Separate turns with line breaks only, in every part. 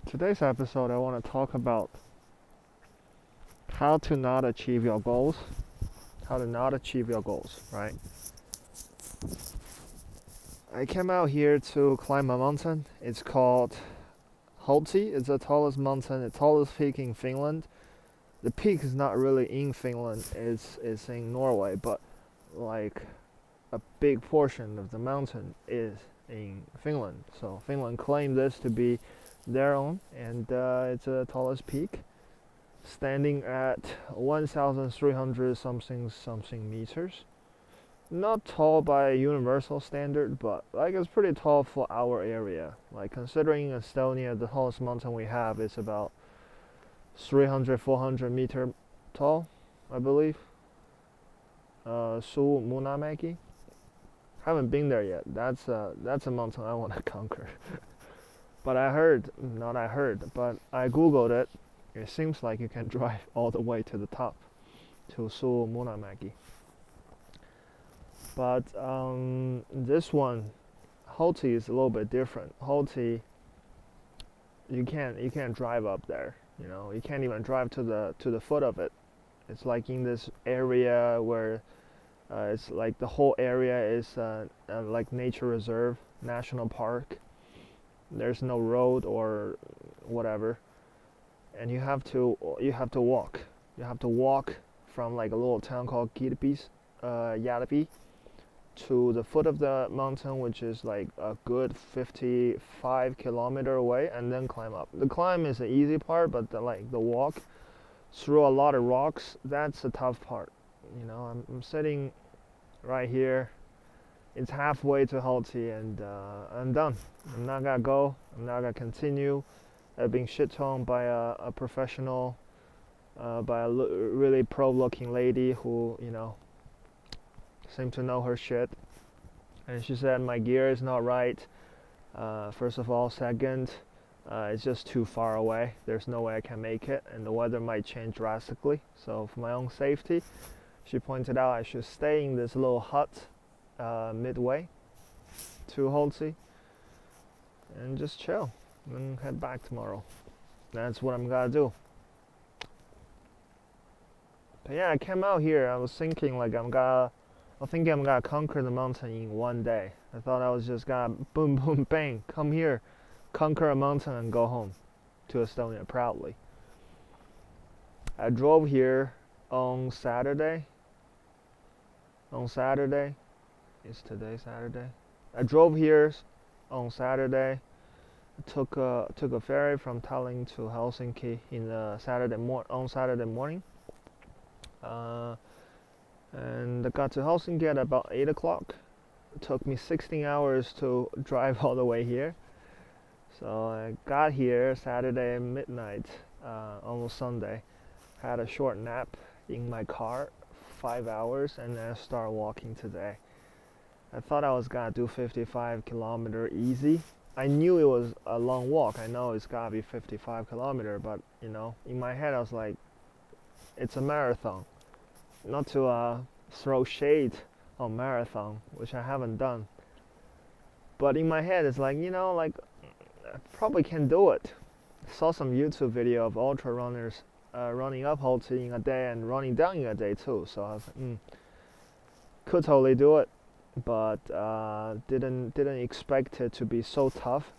Today's episode, I want to talk about how to not achieve your goals. How to not achieve your goals, right? I came out here to climb a mountain. It's called Halti. It's the tallest mountain, the tallest peak in Finland. The peak is not really in Finland, it's in Norway, but like a big portion of the mountain is in Finland. So Finland claimed this to be their own, and it's the tallest peak, standing at 1,300 something meters. Not tall by universal standard, but like it's pretty tall for our area. Like considering Estonia, the tallest mountain we have is about 300-400 meter tall, I believe. Suumunamaki. Haven't been there yet. That's a mountain I want to conquer. But I heard, not I heard, but I googled it. It seems like you can drive all the way to the top, to Suumunamaki. But this one, Halti, is a little bit different. Halti, you can't drive up there. You know, you can't even drive to the foot of it. It's like in this area where it's like the whole area is like nature reserve, national park. There's no road or whatever, and you have to walk. You have to walk from like a little town called Järvi, to the foot of the mountain, which is like a good 55 kilometer away, and then climb up. The climb is the easy part, but the walk through a lot of rocks, that's the tough part. You know, I'm sitting right here. It's halfway to Halti, and I'm done. I'm not gonna go. I'm not gonna continue. I've been shit-toned by a professional, by a really pro-looking lady who, you know, seemed to know her shit. And she said my gear is not right. First of all, second, it's just too far away. There's no way I can make it, and the weather might change drastically. So for my own safety, she pointed out I should stay in this little hut midway to Halti and just chill and head back tomorrow. That's what I'm gonna do. But yeah, I came out here. I was thinking like I'm gonna conquer the mountain in one day. I thought I was just gonna boom boom bang, come here, conquer a mountain and go home to Estonia proudly. I drove here on Saturday. Is today Saturday? I drove here on Saturday. Took a ferry from Tallinn to Helsinki on Saturday morning. And I got to Helsinki at about 8 o'clock. It took me 16 hours to drive all the way here. So I got here Saturday midnight, almost Sunday. Had a short nap in my car, 5 hours, and then I started walking today. I thought I was gonna do 55-kilometer easy. I knew it was a long walk. I know it's gotta be 55-kilometer, but you know, in my head I was like, it's a marathon. Not to throw shade on marathon, which I haven't done. But in my head it's like, you know, like I probably can do it. Saw some YouTube video of ultra runners running up Halti in a day and running down in a day too. So I was like, could totally do it, but didn't expect it to be so tough.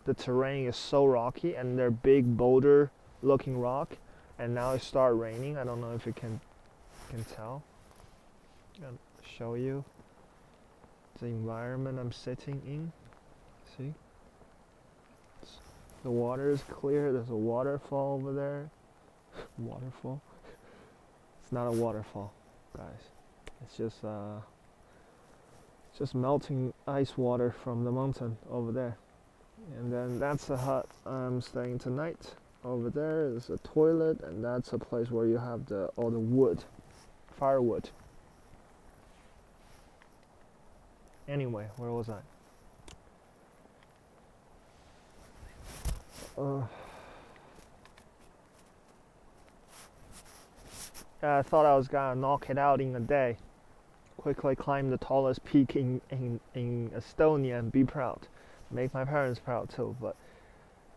The terrain is so rocky, and they're big boulder-looking rock. And now it started raining. I don't know if you can tell. I'll show you the environment I'm sitting in. See? The water is clear. There's a waterfall over there. Waterfall? It's not a waterfall, guys. It's just melting ice water from the mountain over there. And then that's the hut I'm staying tonight. Over there is a toilet, and that's a place where you have all the wood, firewood. Anyway, where was I? I thought I was gonna knock it out in a day. Quickly climb the tallest peak in Estonia and be proud. Make my parents proud too, but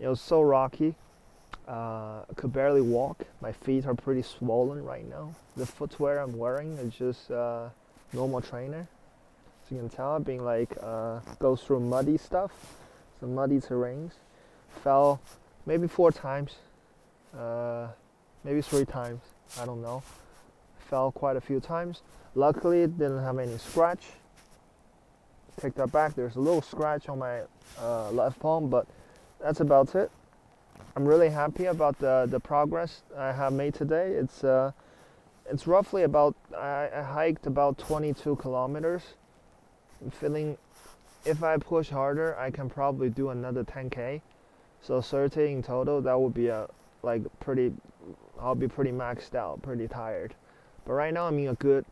It was so rocky. I could barely walk. My feet are pretty swollen right now. The footwear I'm wearing is just normal trainer. As you can tell, being like goes through muddy stuff, some muddy terrains. Fell maybe 4 times, maybe 3 times. I don't know. Fell quite a few times. Luckily, it didn't have any scratch. Take that back. There's a little scratch on my left palm, but that's about it. I'm really happy about the progress I have made today. It's roughly about I hiked about 22 kilometers. I'm feeling if I push harder, I can probably do another 10k. So 30 in total. That would be a like pretty. I'll be pretty maxed out, pretty tired. But right now I'm in a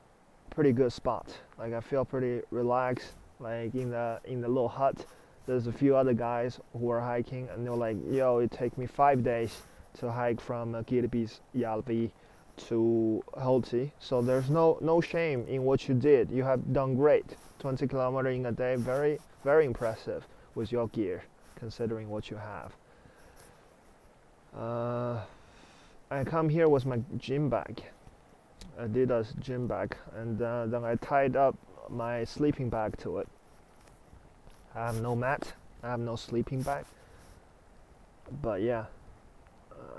pretty good spot. Like I feel pretty relaxed. Like in the little hut. There's a few other guys who are hiking, and they're like, "Yo, it take me 5 days to hike from Gilbis Yalbi to Halti." So there's no shame in what you did. You have done great. 20 kilometers in a day, very impressive with your gear, considering what you have. I come here with my gym bag, Adidas gym bag, and then I tied up my sleeping bag to it. I have no mat, I have no sleeping bag. But yeah,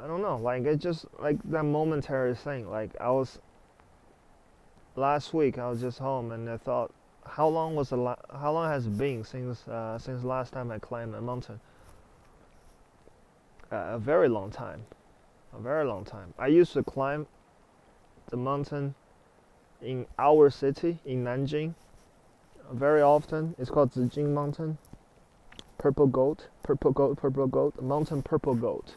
I don't know. Like it just like that momentary thing. Like last week I was just home and I thought, how long has it been since last time I climbed a mountain? A very long time. A very long time. I used to climb the mountain in our city in Nanjing very often. It's called Zijing Mountain. Purple goat, mountain purple goat.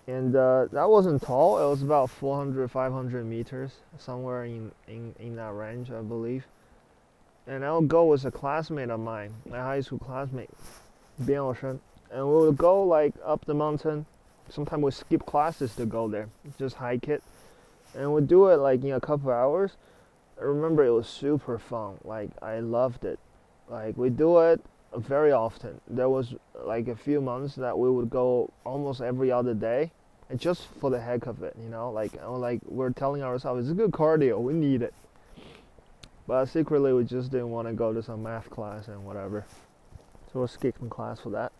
And that wasn't tall. It was about 400, 500 meters, somewhere in that range, I believe. And I would go with a classmate of mine, my high school classmate, Bian Shen. And we would go like up the mountain. Sometimes we skip classes to go there, just hike it. And we do it like in a couple of hours. I remember it was super fun. Like I loved it. Like we do it very often. There was like a few months that we would go almost every other day, and just for the heck of it, you know. Like we're telling ourselves it's a good cardio. We need it. But secretly we just didn't want to go to some math class and whatever. So we're skipping class for that.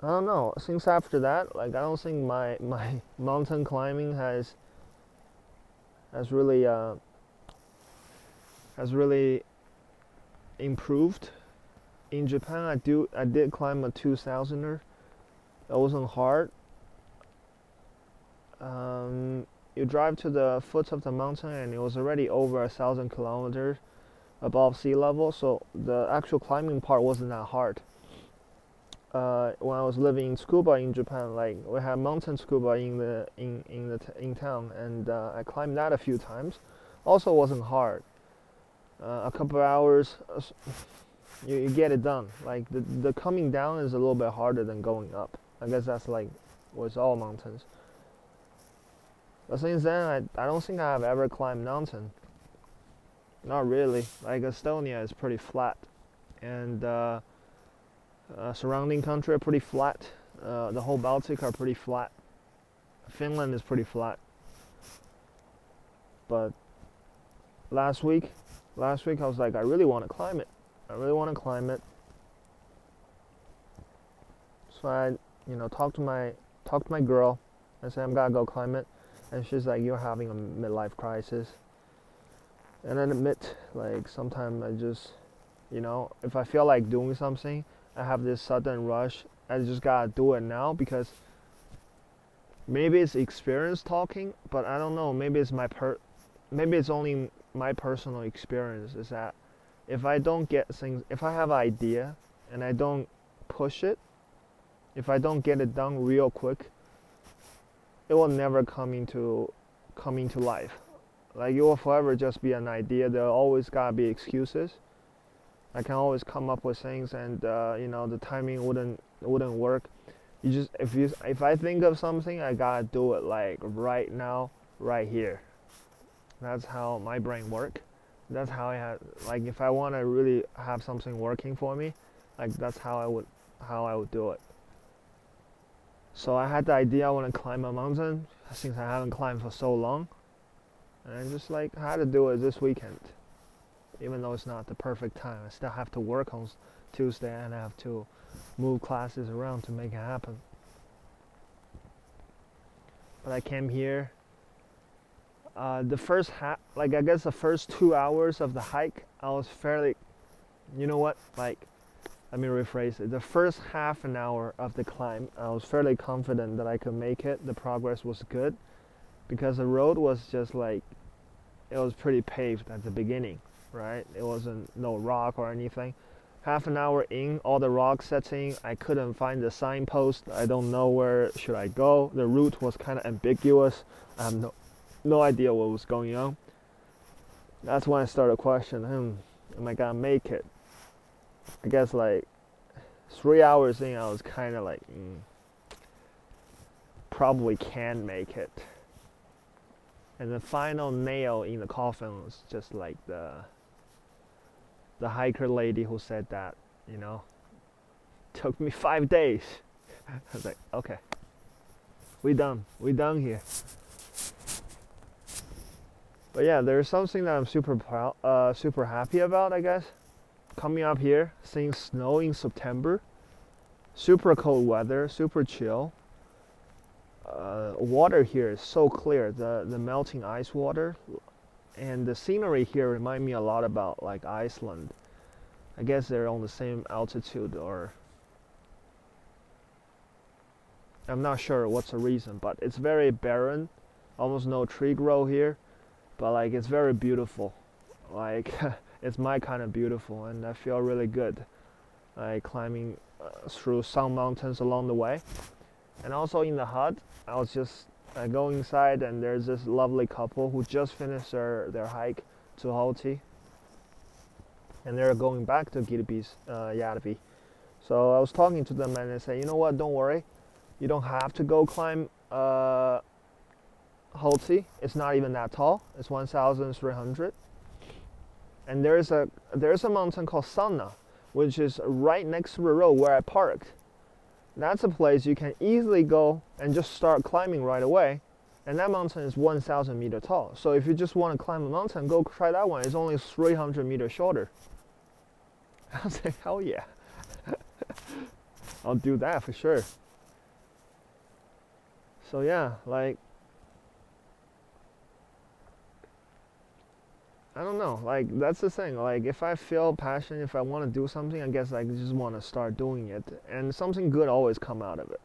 I don't know. Since after that, like I don't think my mountain climbing has really improved. In Japan, I did climb a 2000er. That wasn't hard. You drive to the foot of the mountain, and it was already over 1,000 kilometers above sea level. So the actual climbing part wasn't that hard. When I was living in scuba in Japan, like we had mountain scuba in town, and I climbed that a few times. Also wasn't hard. A couple of hours, you get it done. Like the coming down is a little bit harder than going up. I guess that's like with all mountains. But since then, I don't think I have ever climbed mountain. Not really. Like Estonia is pretty flat, and surrounding country are pretty flat. The whole Baltic are pretty flat. Finland is pretty flat. But last week I was like, I really want to climb it. I really want to climb it. So I, talked to my girl. I said I'm gonna go climb it, and she's like, you're having a midlife crisis. And I admit, like sometimes I just, if I feel like doing something, I have this sudden rush. I just gotta do it now because maybe it's experience talking, but I don't know. Maybe it's only my personal experience. Is that if I don't get things, if I have an idea and I don't push it, if I don't get it done real quick, it will never come into life. Like it will forever just be an idea. There always gotta be excuses. I can always come up with things, and the timing wouldn't work. If I think of something, I gotta do it like right now, right here. That's how my brain works. That's how I have. Like if I want to really have something working for me, Like that's how I would do it. So I had the idea I want to climb a mountain since I haven't climbed for so long, and I just like had to do it this weekend. Even though it's not the perfect time, I still have to work on Tuesday and I have to move classes around to make it happen. But I came here. The first I guess the first 2 hours of the hike, I was fairly, you know what, like, let me rephrase it. The first half an hour of the climb, I was fairly confident that I could make it. The progress was good because the road was just like, it was pretty paved at the beginning, right? It wasn't no rock or anything. Half an hour in, all the rock setting, I couldn't find the signpost. I don't know where should I go. The route was kind of ambiguous. I have no idea what was going on. That's when I started questioning, am I gonna make it? I guess like 3 hours in, I was kind of like, probably can make it. And the final nail in the coffin was just like the hiker lady who said that, you know, took me 5 days. I was like, okay, we done here. But yeah, there's something that I'm super proud, super happy about, I guess. Coming up here, seeing snow in September, super cold weather, super chill. Water here is so clear, the melting ice water, and the scenery here remind me a lot about like Iceland. I guess they're on the same altitude, or I'm not sure what's the reason, but it's very barren, almost no tree grow here, but like it's very beautiful. Like it's my kind of beautiful, and I feel really good like climbing through some mountains along the way. And also in the hut, I was just going inside, and there's this lovely couple who just finished their hike to Halti, and they're going back to Järvi. So I was talking to them, and they say, you know what, don't worry, you don't have to go climb Halti. It's not even that tall. It's 1,300. And there's a mountain called Sanna, which is right next to the road where I parked. That's a place you can easily go and just start climbing right away. And that mountain is 1,000 meters tall. So if you just want to climb a mountain, go try that one. It's only 300 meters shorter. I was like, hell yeah. I'll do that for sure. So yeah, like, I don't know, like that's the thing, like if I feel passion, if I want to do something, I guess I just want to start doing it, and something good always come out of it,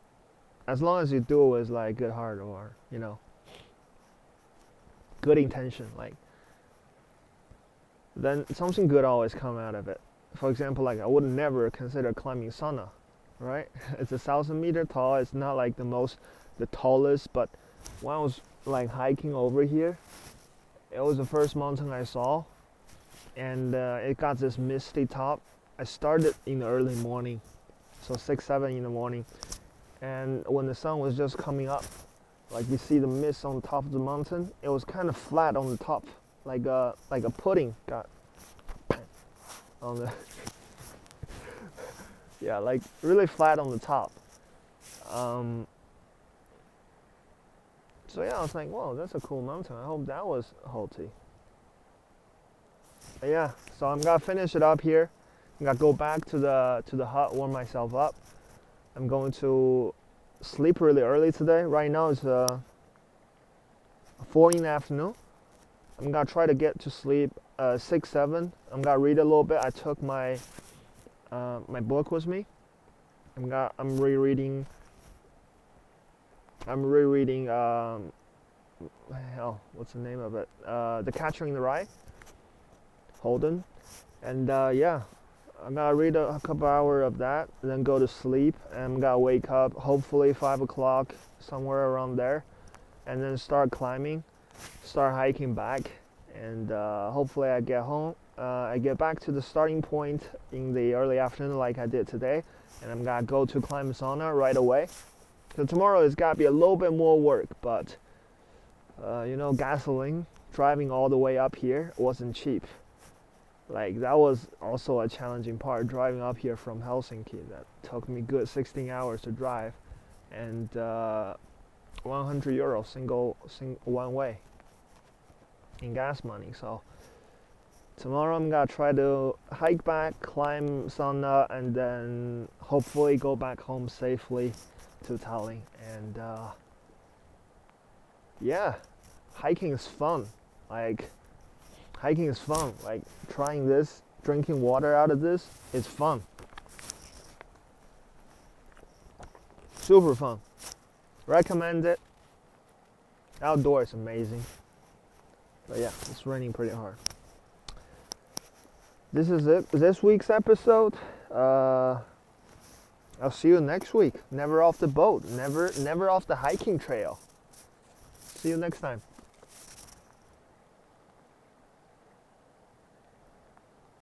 as long as you do it with like good heart, or you know, good intention, like then something good always come out of it. For example, like I would never consider climbing Sanna, right? It's 1,000 meters tall. It's not like the tallest, but when I was like hiking over here, it was the first mountain I saw, and it got this misty top. I started in the early morning, so 6, 7 in the morning, and when the sun was just coming up, like you see the mist on top of the mountain, it was kind of flat on the top, like a pudding got on the yeah, like really flat on the top. So yeah, I was like, whoa, that's a cool mountain. I hope that was Halti. But yeah, so I'm gonna finish it up here. I'm gonna go back to the hut, warm myself up. I'm going to sleep really early today. Right now it's 4 in the afternoon. I'm gonna try to get to sleep 6, 7. I'm gonna read a little bit. I took my my book with me. I'm rereading. Hell, what's the name of it? The Catcher in the Rye, Holden, and yeah, I'm gonna read a couple hours of that, and then go to sleep, and I'm gonna wake up hopefully 5 o'clock, somewhere around there, and then start climbing, start hiking back, and hopefully I get home. I get back to the starting point in the early afternoon like I did today, and I'm gonna go to climb Sanna right away. So tomorrow it's got to be a little bit more work, but you know, gasoline, driving all the way up here wasn't cheap. Like that was also a challenging part, driving up here from Helsinki. That took me good 16 hours to drive, and 100 euro one way in gas money. So tomorrow I'm gonna try to hike back, climb Sanna, and then hopefully go back home safely to Tallinn. And yeah, hiking is fun. Like hiking is fun. Like trying this, drinking water out of this is fun. Super fun. Recommend it. Outdoor is amazing. But yeah, it's raining pretty hard. This is it. This week's episode. I'll see you next week. Never off the boat. Never off the hiking trail. See you next time.